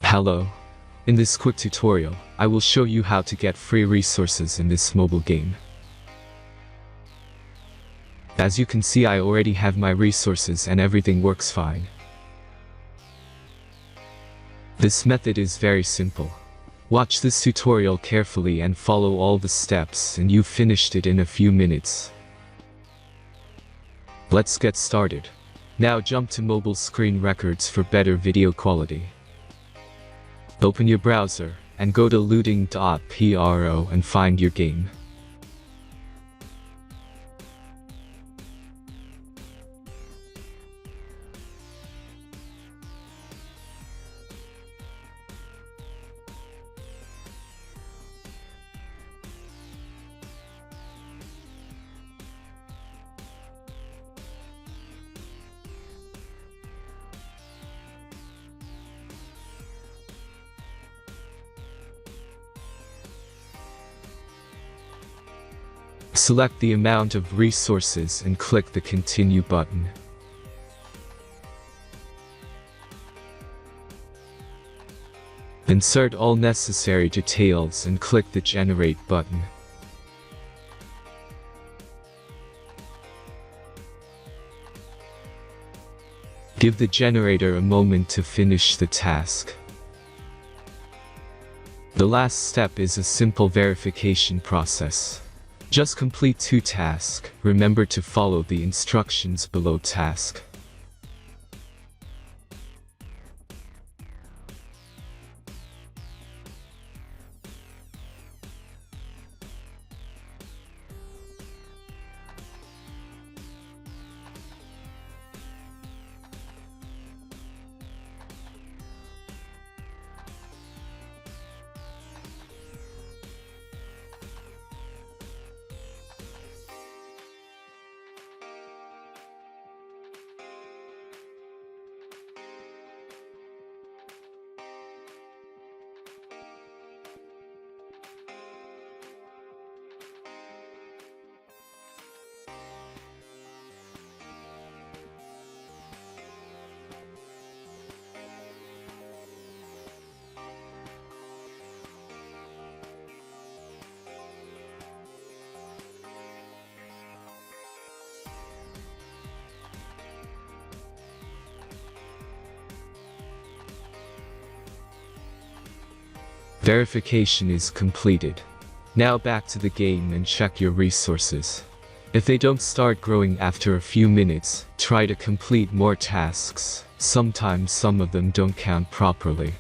Hello. In this quick tutorial, I will show you how to get free resources in this mobile game. As you can see, I already have my resources and everything works fine. This method is very simple. Watch this tutorial carefully and follow all the steps and you've finished it in a few minutes. Let's get started. Now jump to mobile screen records for better video quality. Open your browser and go to looting.pro and find your game. Select the amount of resources and click the Continue button. Insert all necessary details and click the Generate button. Give the generator a moment to finish the task. The last step is a simple verification process. Just complete 2 tasks. Remember to follow the instructions below task. Verification is completed. Now back to the game and check your resources. If they don't start growing after a few minutes, try to complete more tasks. Sometimes some of them don't count properly.